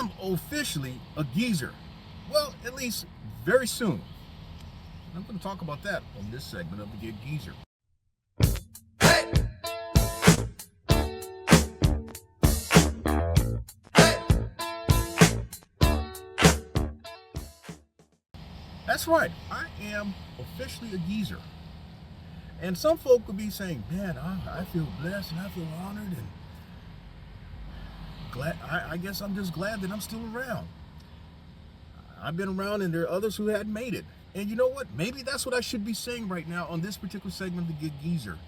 am officially a geezer. Well, at least very soon. I'm going to talk about that on this segment of the Get Geezer. Hey! Hey! That's right. I am officially a geezer. And some folk could be saying, man, I feel blessed and I feel honored and glad. I guess I'm just glad that I'm still around. I've been around and there are others who hadn't made it. And you know what? Maybe that's what I should be saying right now on this particular segment of the Get Geezer.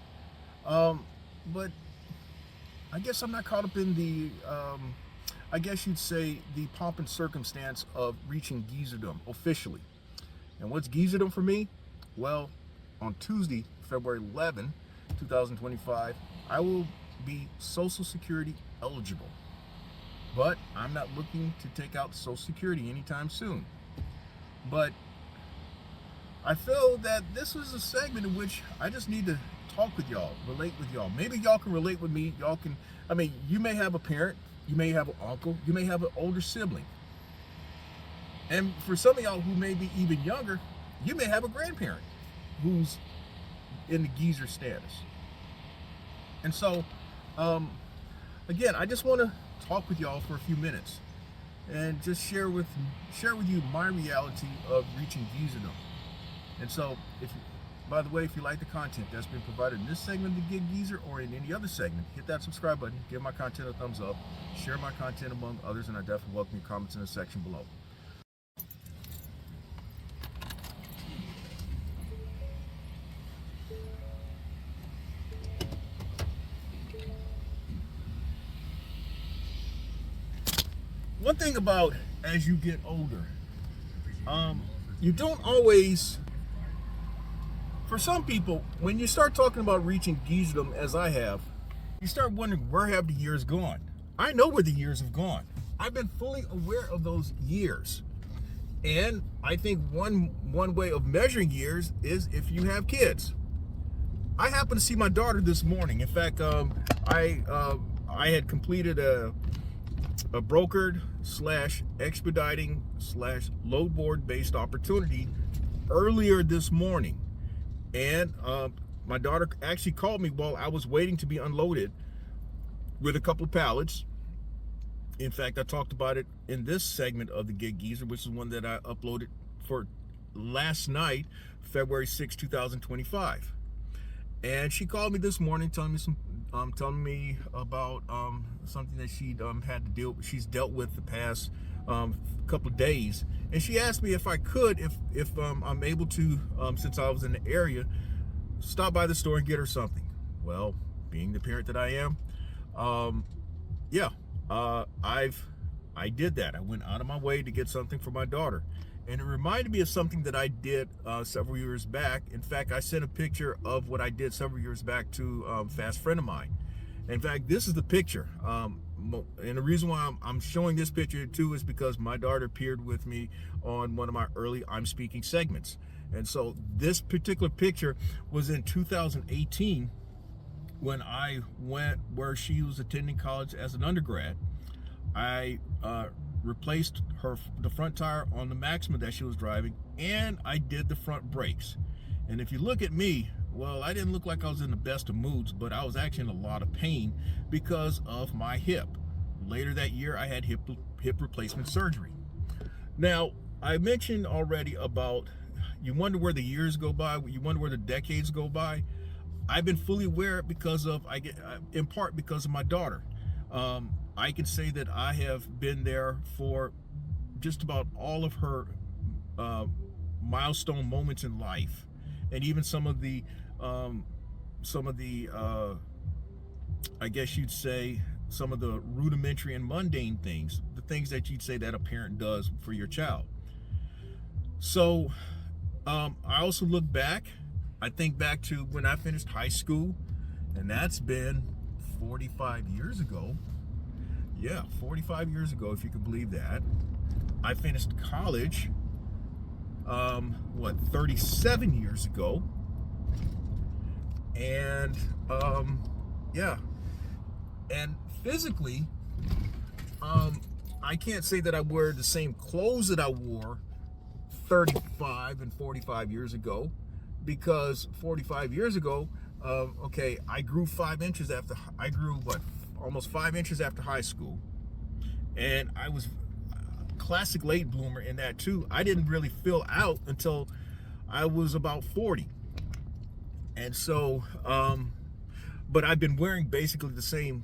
But I guess I'm not caught up in the, I guess you'd say, the pomp and circumstance of reaching geezerdom officially. And what's geezerdom for me? Well, on Tuesday, February 11, 2025, I will be Social Security eligible. But I'm not looking to take out Social Security anytime soon. But I feel that this is a segment in which I just need to talk with y'all, relate with y'all. Maybe y'all can relate with me. Y'all can, you may have a parent, you may have an uncle, you may have an older sibling. And for some of y'all who may be even younger, you may have a grandparent who's in the geezer status. And so, again, I just want to talk with y'all for a few minutes and just share with you my reality of reaching geezerdom. And so, by the way, if you like the content that's been provided in this segment of the Get Geezer or in any other segment, hit that subscribe button, give my content a thumbs up, share my content among others, and I definitely welcome your comments in the section below. One thing about as you get older, you don't always, for some people, when you start talking about reaching geezerdom as I have, you start wondering, where have the years gone? I know where the years have gone. I've been fully aware of those years. And I think one way of measuring years is if you have kids. I happened to see my daughter this morning. In fact, I had completed a brokered / expediting / load board based opportunity earlier this morning. And my daughter actually called me while I was waiting to be unloaded with a couple of pallets. In fact, I talked about it in this segment of the Get Geezer, which is one that I uploaded for last night, February 6, 2025. And she called me this morning telling me about something that she's dealt with the past couple of days. And she asked me if I could, if I'm able to, since I was in the area, stop by the store and get her something. Well, being the parent that I am, I did that. I went out of my way to get something for my daughter. And it reminded me of something that I did several years back. In fact, I sent a picture of what I did several years back to a fast friend of mine. In fact, this is the picture. And the reason why I'm showing this picture too is because my daughter appeared with me on one of my early I'm Speaking segments. And so this particular picture was in 2018 when I went where she was attending college as an undergrad. I replaced the front tire on the Maxima that she was driving, and I did the front brakes. And if you look at me, well, I didn't look like I was in the best of moods, but I was actually in a lot of pain because of my hip. Later that year, I had hip replacement surgery. Now, I mentioned already about, you wonder where the years go by, you wonder where the decades go by. I've been fully aware because of, in part because of my daughter. I can say that I have been there for just about all of her milestone moments in life, and even some of the I guess you'd say some of the rudimentary and mundane things, the things that you'd say that a parent does for your child. So I also look back. I think back to when I finished high school, and that's been 45 years ago. Yeah, 45 years ago, if you can believe that. I finished college, 37 years ago. And, yeah. And physically, I can't say that I wear the same clothes that I wore 35 and 45 years ago, because 45 years ago, okay, I grew 5 inches after, I grew what, almost 5 inches after high school. And I was a classic late bloomer in that too. I didn't really fill out until I was about 40. And so, but I've been wearing basically the same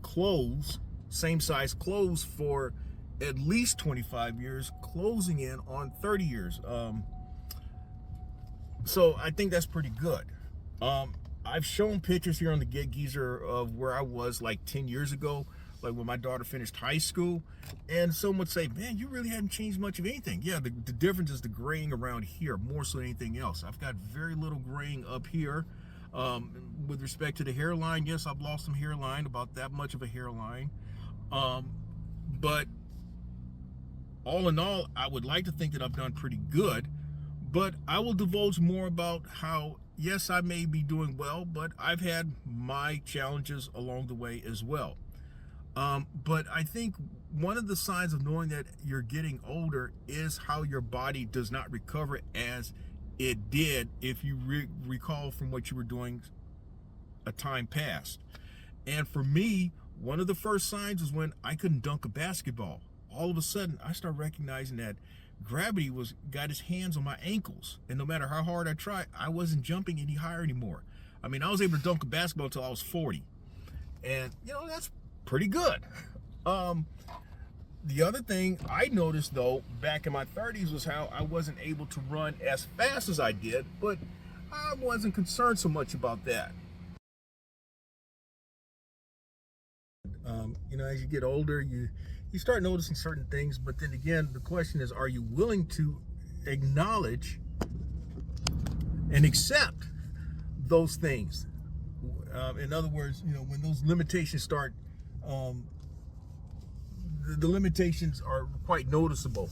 clothes, same size clothes for at least 25 years, closing in on 30 years. So I think that's pretty good. I've shown pictures here on the Get Geezer of where I was like 10 years ago, like when my daughter finished high school, and some would say, man, you really haven't changed much of anything. Yeah, the difference is the graying around here more so than anything else. I've got very little graying up here. With respect to the hairline, yes, I've lost some hairline, about that much of a hairline. But all in all, I would like to think that I've done pretty good, but I will divulge more about how, yes, I may be doing well, but I've had my challenges along the way as well. But I think one of the signs of knowing that you're getting older is how your body does not recover as it did if you recall from what you were doing a time past. And for me, one of the first signs was when I couldn't dunk a basketball. All of a sudden, I started recognizing that gravity got his hands on my ankles, and no matter how hard I tried, I wasn't jumping any higher anymore. I mean, I was able to dunk a basketball until I was 40, and you know, that's pretty good. The other thing I noticed though back in my 30s was how I wasn't able to run as fast as I did, but I wasn't concerned so much about that. You know, as you get older, you start noticing certain things, but then again, the question is, are you willing to acknowledge and accept those things? In other words, you know, when those limitations start, the limitations are quite noticeable.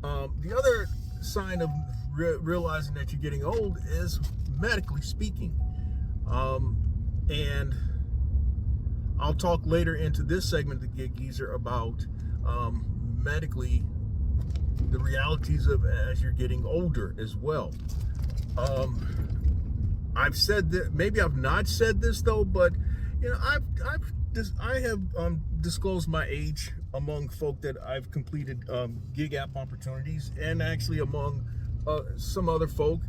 The other sign of realizing that you're getting old is medically speaking. And I'll talk later into this segment of the Get Geezer about medically the realities of as you're getting older as well. I've said that, maybe I've not said this though, but you know, I have disclosed my age among folk that I've completed gig app opportunities, and actually among some other folk.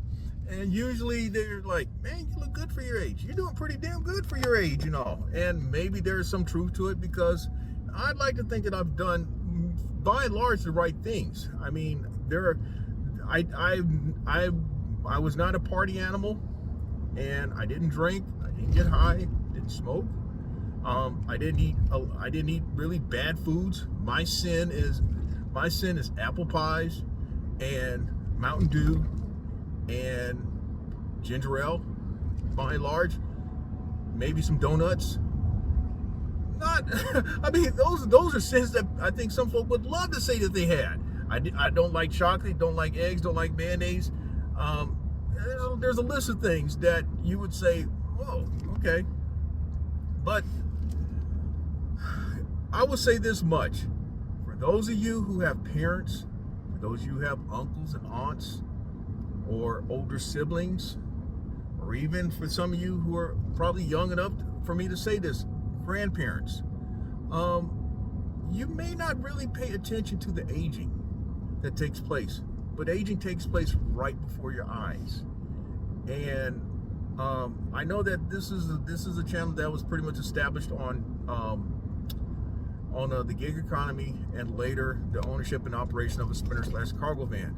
And usually they're like, man, you look good for your age. You're doing pretty damn good for your age, you know. And maybe there's some truth to it, because I'd like to think that I've done, by and large, the right things. I mean, I was not a party animal, and I didn't drink, I didn't get high, didn't smoke. I didn't eat really bad foods. My sin is apple pies and Mountain Dew and ginger ale, by and large. Maybe some donuts. Not, I mean, those are sins that I think some folk would love to say that they had. I don't like chocolate, don't like eggs, don't like mayonnaise. There's a list of things that you would say, whoa, okay. But I will say this much: for those of you who have parents, for those of you who have uncles and aunts, or older siblings, or even for some of you who are probably young enough for me to say this, grandparents, you may not really pay attention to the aging that takes place, but aging takes place right before your eyes. And I know that this is a channel that was pretty much established on the gig economy, and later the ownership and operation of a sprinter/cargo van.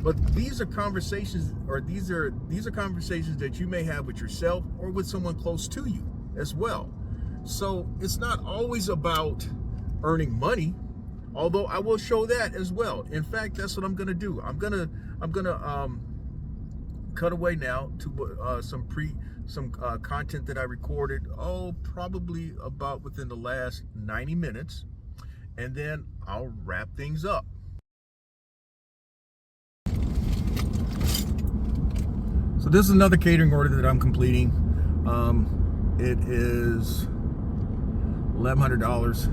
But these are conversations, or these are conversations that you may have with yourself or with someone close to you as well. So it's not always about earning money, although I will show that as well. In fact, that's what I'm gonna do. I'm gonna cut away now to some content that I recorded, probably about within the last 90 minutes, and then I'll wrap things up. So this is another catering order that I'm completing. It is $1,100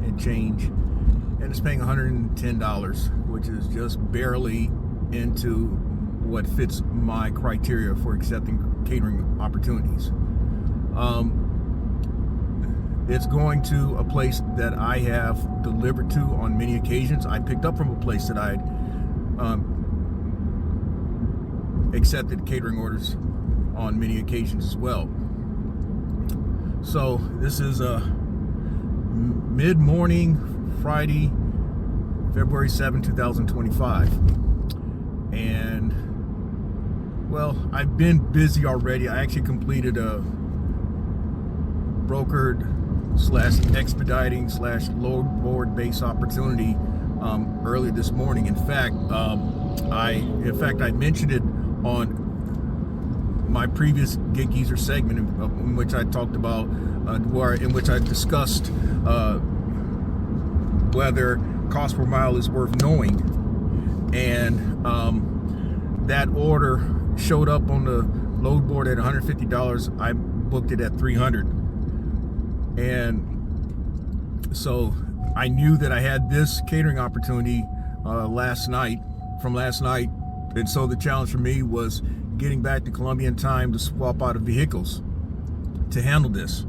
and change, and it's paying $110, which is just barely into what fits my criteria for accepting catering opportunities. It's going to a place that I have delivered to on many occasions. I picked up from a place that I'd accepted catering orders on many occasions as well. So this is a mid-morning Friday, February 7, 2025. And well, I've been busy already. I actually completed a brokered / expediting / load board base opportunity earlier this morning. In fact, I mentioned it on my previous GEEZER segment in which I talked about in which I discussed whether cost per mile is worth knowing, and that order showed up on the load board at $150. I booked it at $300, and so I knew that I had this catering opportunity last night, and so the challenge for me was getting back to Columbia in time to swap out of vehicles to handle this,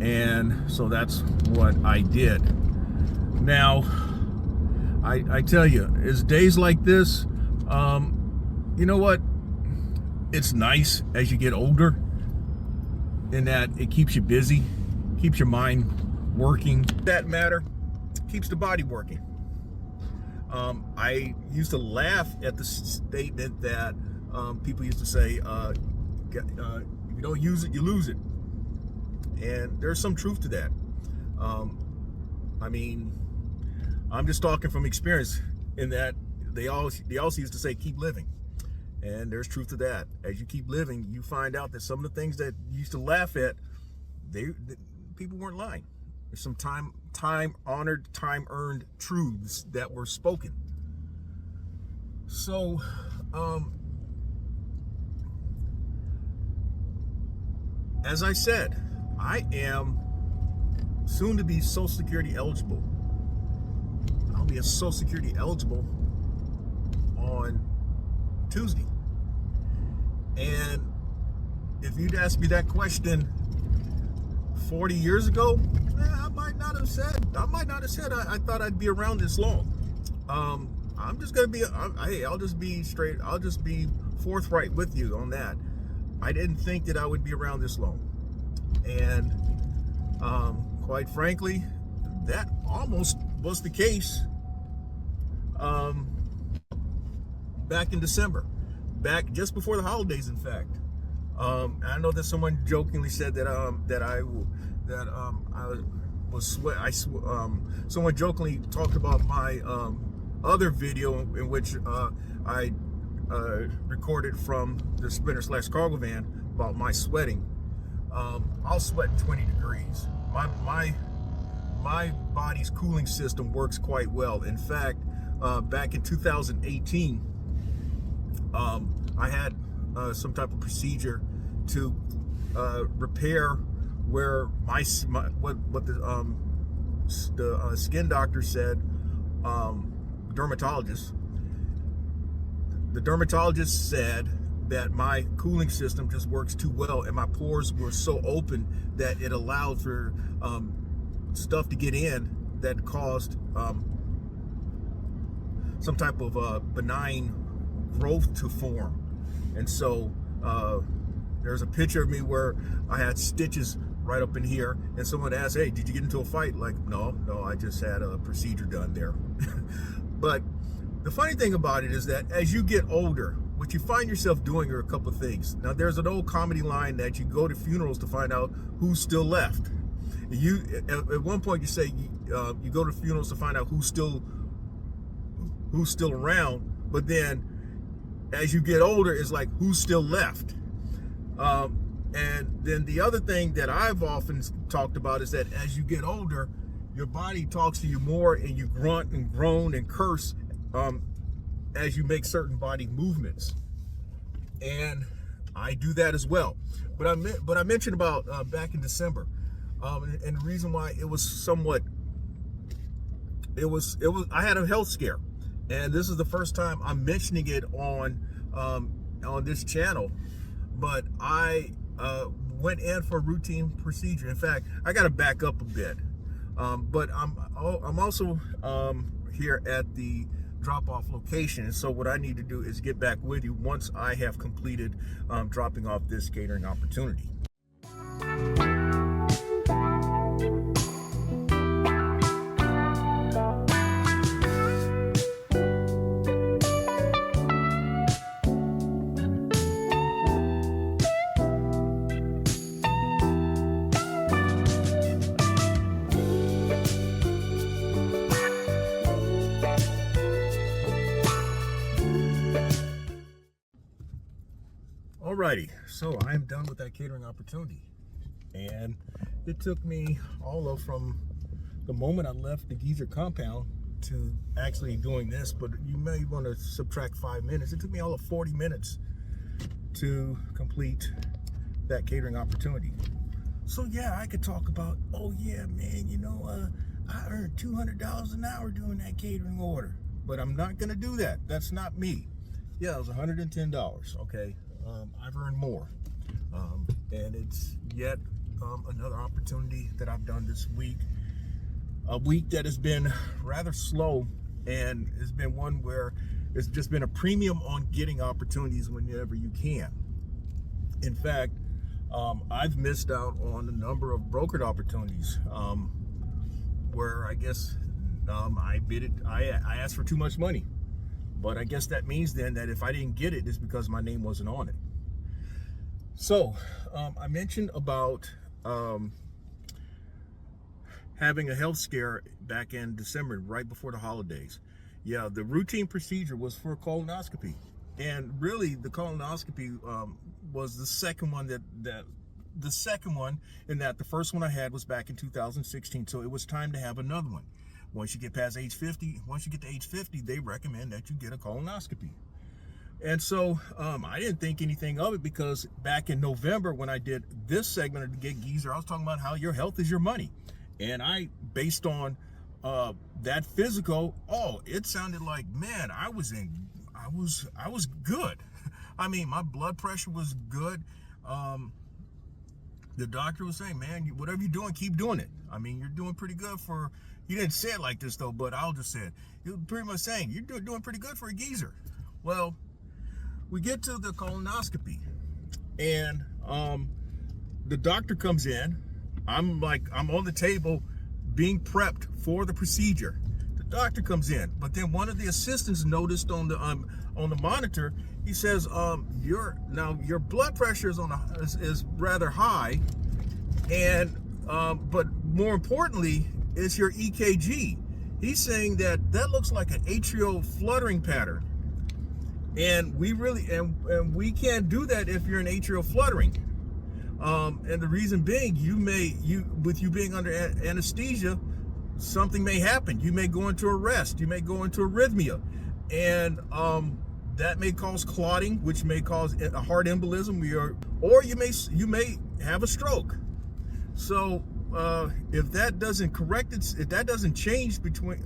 and so that's what I did. Now, I tell you, it's days like this, you know what? It's nice as you get older in that it keeps you busy, keeps your mind working. That matter, keeps the body working. I used to laugh at the statement that people used to say, if you don't use it, you lose it. And there's some truth to that. I mean, I'm just talking from experience in that they also used to say, keep living. And there's truth to that. As you keep living, you find out that some of the things that you used to laugh at, people weren't lying. There's some time-honored, time-earned truths that were spoken. So, as I said, I am soon to be Social Security eligible. I'll be Social Security eligible on Tuesday. And if you'd asked me that question 40 years ago, I might not have said I thought I'd be around this long. I'm just gonna be, I'll just be straight, I'll just be forthright with you on that. I didn't think that I would be around this long. And quite frankly, that almost was the case back in December, back just before the holidays, in fact. I know that someone jokingly said that someone jokingly talked about my other video in which I recorded from the sprinter / cargo van about my sweating. I'll sweat 20 degrees. My body's cooling system works quite well. In fact, back in 2018, I had some type of procedure to repair where what the skin doctor said, dermatologist. The dermatologist said that my cooling system just works too well, and my pores were so open that it allowed for stuff to get in that caused some type of benign growth to form. And so there's a picture of me where I had stitches right up in here, and someone asked, hey, did you get into a fight? Like, no, I just had a procedure done there. But the funny thing about it is that as you get older, what you find yourself doing are a couple of things. Now, there's an old comedy line that you go to funerals to find out who's still left. At one point you say you go to funerals to find out who's still around, but then as you get older, it's like who's still left. And then the other thing that I've often talked about is that as you get older, your body talks to you more, and you grunt and groan and curse as you make certain body movements. And I do that as well. But I mentioned about back in December, and the reason why it was somewhat I had a health scare, and this is the first time I'm mentioning it on this channel. But I went in for a routine procedure. In fact, I got to back up a bit. But I'm also here at the drop-off location, and so what I need to do is get back with you once I have completed dropping off this catering opportunity. Alrighty, so I am done with that catering opportunity, and it took me from the moment I left the GEEZER compound to actually doing this, but you may want to subtract 5 minutes. It took me all of 40 minutes to complete that catering opportunity. So yeah, I could talk about, oh yeah, man, you know, I earned $200 an hour doing that catering order, but I'm not gonna do that. That's not me. Yeah, it was $110, okay? I've earned more, and it's yet another opportunity that I've done this week. A week that has been rather slow, and it's been one where it's just been a premium on getting opportunities whenever you can. In fact, I've missed out on a number of brokered opportunities where I guess I asked for too much money. But I guess that means then that if I didn't get it, it's because my name wasn't on it. So I mentioned about having a health scare back in December, right before the holidays. Yeah, the routine procedure was for colonoscopy. And really the colonoscopy was the second one the second one, in that the first one I had was back in 2016. So it was time to have another one. Once you get past age 50, they recommend that you get a colonoscopy. And so I didn't think anything of it, because back in November when I did this segment of the Get GEEZER, I was talking about how your health is your money. And I, based on that physical, it sounded like, man, I was good. I mean, my blood pressure was good. The doctor was saying, man, whatever you're doing, keep doing it. I mean, you're doing pretty good for, he didn't say it like this though, but I'll just say it. He was pretty much saying, you're doing pretty good for a GEEZER. Well, we get to the colonoscopy, and the doctor comes in. I'm on the table being prepped for the procedure. The doctor comes in, but then one of the assistants noticed on the monitor, he says, your blood pressure is rather high, and but more importantly, is your EKG. He's saying that looks like an atrial fluttering pattern, and we can't do that if you're in atrial fluttering. And the reason being, with you being under anesthesia, something may happen. You may go into arrest. You may go into arrhythmia, and that may cause clotting, which may cause a heart embolism, or you may have a stroke. So if that doesn't if that doesn't change between,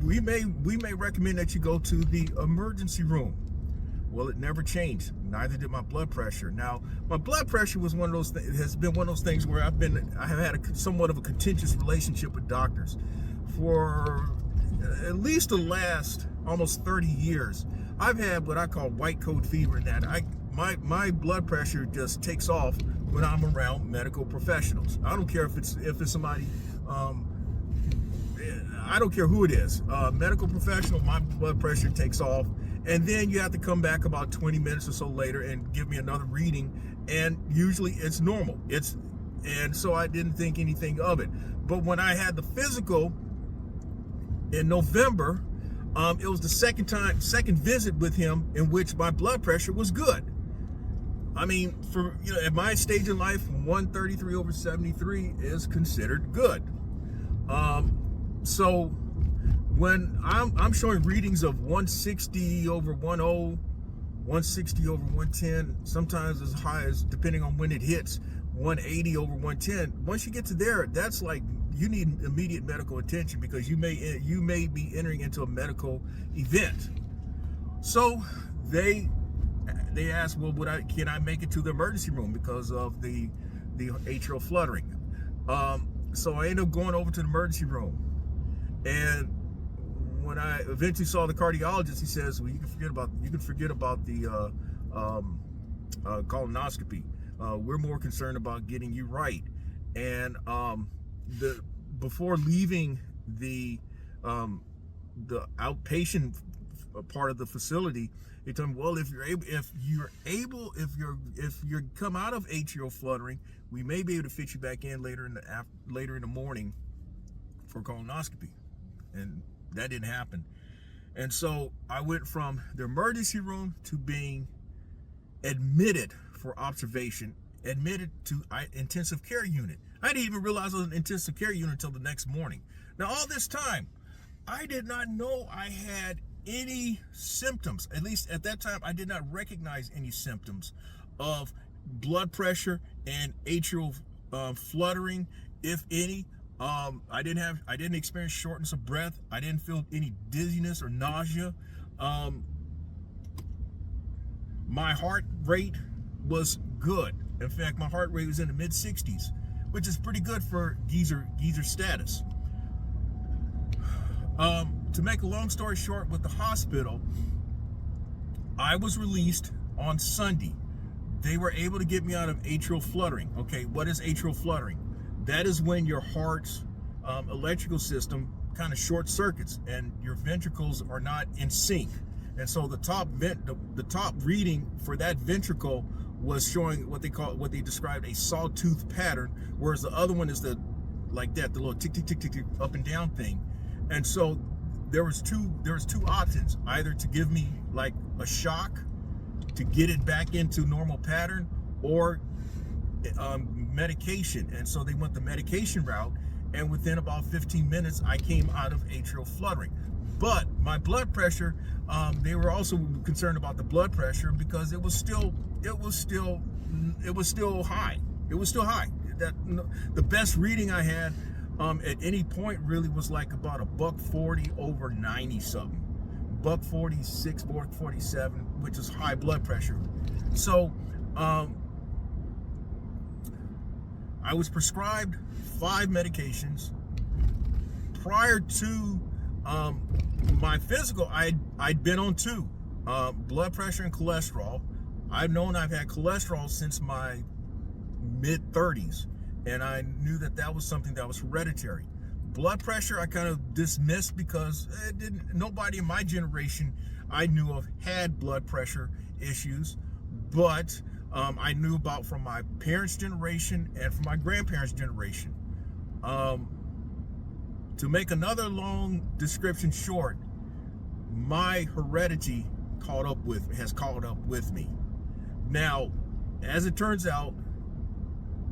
we may recommend that you go to the emergency room. Well, it never changed. Neither did my blood pressure. Now, my blood pressure was one of those. It has been one of those things where I have had somewhat of a contentious relationship with doctors for at least the last almost 30 years. I've had what I call white coat fever, in that my blood pressure just takes off when I'm around medical professionals. I don't care if it's somebody. I don't care who it is. Medical professional, my blood pressure takes off. And then you have to come back about 20 minutes or so later and give me another reading, and usually it's normal. And so I didn't think anything of it. But when I had the physical in November, it was the second visit with him in which my blood pressure was good. I mean, at my stage in life, 133/73 is considered good. So when I'm showing readings of 160/10, 160/110, sometimes as high as, depending on when it hits, 180/110. Once you get to there, that's like you need immediate medical attention because you may be entering into a medical event. So they asked, well, can I make it to the emergency room because of the atrial fluttering? So I ended up going over to the emergency room, and when I eventually saw the cardiologist, he says, well, you can forget about the colonoscopy. We're more concerned about getting you right. And before leaving the outpatient part of the facility, they told me, well, if you come out of atrial fluttering, we may be able to fit you back in later in the morning for colonoscopy. And that didn't happen. And so I went from the emergency room to being admitted for observation, admitted to intensive care unit. I didn't even realize I was in intensive care unit until the next morning. Now, all this time, I did not know I had any symptoms. At least at that time, I did not recognize any symptoms of blood pressure and atrial fluttering, if any. I didn't experience shortness of breath. I didn't feel any dizziness or nausea. My heart rate was good. In fact, my heart rate was in the mid-60s, which is pretty good for GEEZER status. To make a long story short, with the hospital, I was released on Sunday. They were able to get me out of atrial fluttering. Okay, what is atrial fluttering? That is when your heart's electrical system kind of short circuits and your ventricles are not in sync. And so the top reading for that ventricle was showing what they described a sawtooth pattern, whereas the other one is the little tick tick tick tick tick up and down thing. And so there was two options, either to give me like a shock to get it back into normal pattern, or medication. And so they went the medication route, and within about 15 minutes I came out of atrial fluttering. But my blood pressure, they were also concerned about the blood pressure because it was still high. It was still high. The best reading I had at any point really was like about a $140 over 90 something, $146, $147, which is high blood pressure. So I was prescribed 5 medications. Prior to my physical, I'd been on 2, blood pressure and cholesterol. I've known I've had cholesterol since my mid-30s, and I knew that was something that was hereditary. Blood pressure I kind of dismissed because nobody in my generation I knew of had blood pressure issues, but I knew about from my parents' generation and from my grandparents' generation. To make another long description short, my heredity has caught up with me. Now, as it turns out,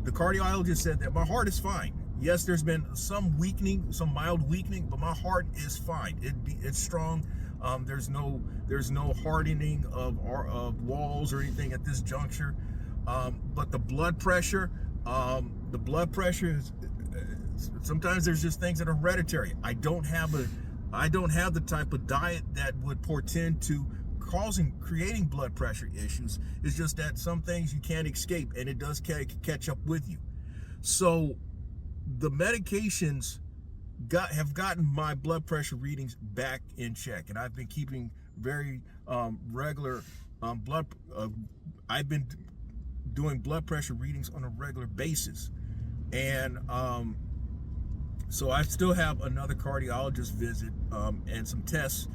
the cardiologist said that my heart is fine. Yes, there's been some weakening, some mild weakening, but my heart is fine. It's strong. There's no hardening of walls or anything at this juncture. But the blood pressure is, sometimes there's just things that are hereditary. I don't have the type of diet that would portend to creating blood pressure issues. It's just that some things you can't escape, and it does catch up with you. So the medications have gotten my blood pressure readings back in check, and I've been keeping very regular I've been doing blood pressure readings on a regular basis. And so I still have another cardiologist visit and some tests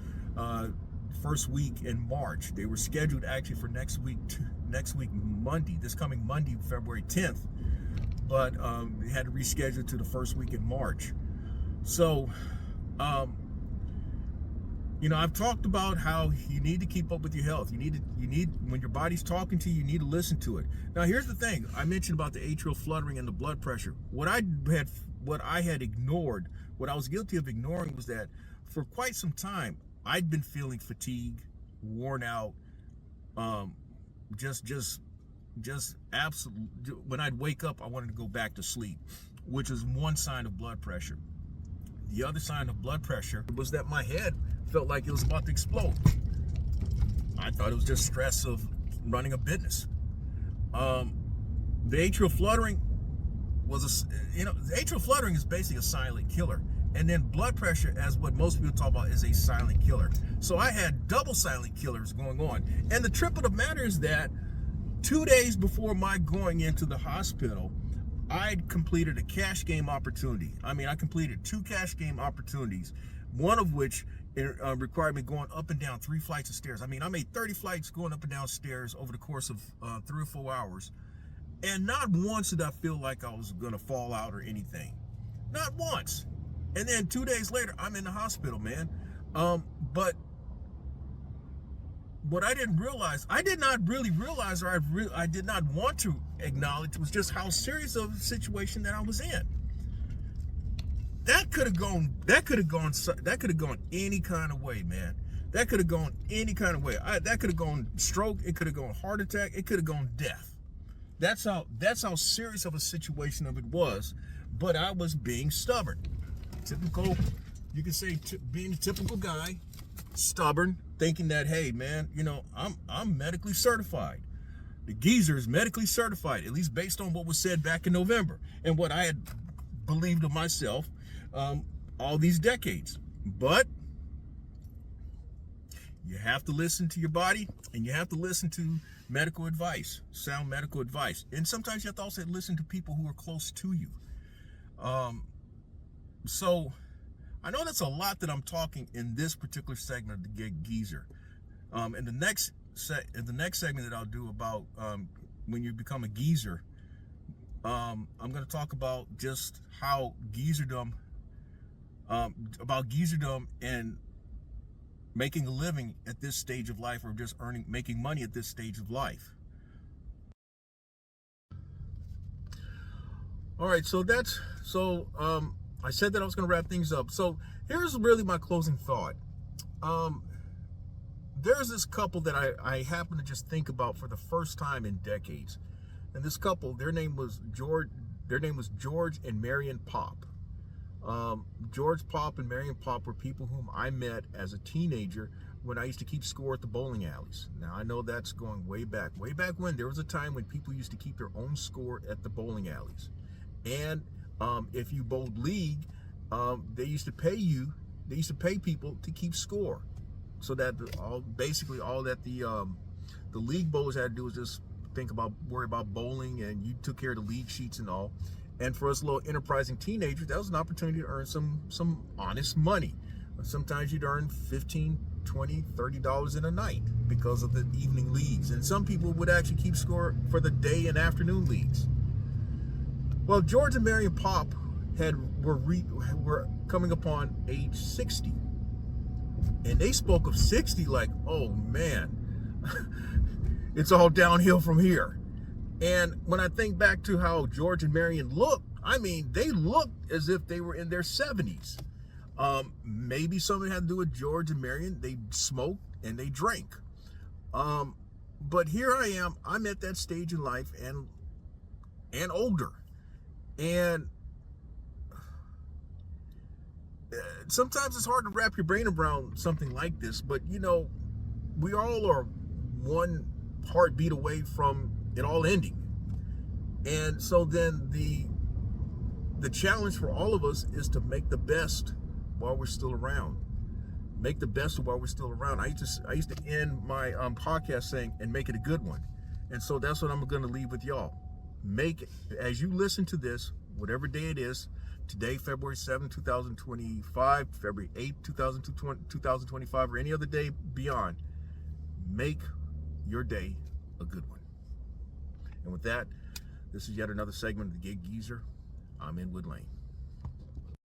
first week in March. They were scheduled actually for next week Monday, this coming Monday, February 10th, but they had to reschedule to the first week in March. So I've talked about how you need to keep up with your health. You need when your body's talking to you, you need to listen to it. Now, here's the thing. I mentioned about the atrial fluttering and the blood pressure. What I had ignored, what I was guilty of ignoring, was that for quite some time I'd been feeling fatigue, worn out, just absolute. When I'd wake up, I wanted to go back to sleep, which is one sign of blood pressure. The other sign of blood pressure was that my head felt like it was about to explode. I thought it was just stress of running a business. The atrial fluttering was the atrial fluttering is basically a silent killer. And then blood pressure, as what most people talk about, is a silent killer. So I had double silent killers going on. And the trip of the matter is that 2 days before my going into the hospital, I'd completed a cash game opportunity. I completed 2 cash game opportunities, one of which required me going up and down 3 flights of stairs. I made 30 flights going up and down stairs over the course of 3 or 4 hours. And not once did I feel like I was going to fall out or anything. Not once. And then 2 days later, I'm in the hospital, man. But what I didn't realize, I did not really realize, or I did not want to acknowledge, was just how serious of a situation that I was in. That could have gone any kind of way, man. That could have gone any kind of way. That could have gone stroke. It could have gone heart attack. It could have gone death. That's how serious of a situation of it was. But I was being stubborn. Typical, you could say, being a typical guy, stubborn, thinking that, hey, man, I'm medically certified. The GEEZER is medically certified, at least based on what was said back in November and what I had believed of myself all these decades. But you have to listen to your body, and you have to listen to medical advice, sound medical advice. And sometimes you have to also listen to people who are close to you. So I know that's a lot that I'm talking in this particular segment of the GEEZER. In the next segment that I'll do about when you become a GEEZER, I'm going to talk about just how GEEZERdom, and making a living at this stage of life, or just making money at this stage of life. All right, I said that I was going to wrap things up. So here's really my closing thought. There's this couple that I happen to just think about for the first time in decades. And this couple, their name was George and Marion Pop. George Pop and Marion Pop were people whom I met as a teenager when I used to keep score at the bowling alleys. Now, I know that's going way back when. There was a time when people used to keep their own score at the bowling alleys. And if you bowled league, they used to pay people to keep score, so that all that the league bowlers had to do was just worry about bowling, and you took care of the league sheets and all. And for us little enterprising teenagers, that was an opportunity to earn some honest money. Sometimes you'd earn $15, $20, $30 in a night because of the evening leagues, and some people would actually keep score for the day and afternoon leagues. Well, George and Marion Pop were coming upon age 60, and they spoke of 60 like, oh man, it's all downhill from here. And when I think back to how George and Marion looked, they looked as if they were in their 70s. Maybe something had to do with George and Marion. They smoked and they drank. But here I am. I'm at that stage in life and older. And sometimes it's hard to wrap your brain around something like this, but we all are one heartbeat away from it all ending. And so then the challenge for all of us is to make the best while we're still around. Make the best while we're still around. I used to end my podcast saying, and make it a good one. And so that's what I'm going to leave with y'all. Make it, as you listen to this, whatever day it is, today, February 7, 2025, February 8, 2025, or any other day beyond, make your day a good one. And with that, this is yet another segment of the GEEZER. I'm in Wood Lane.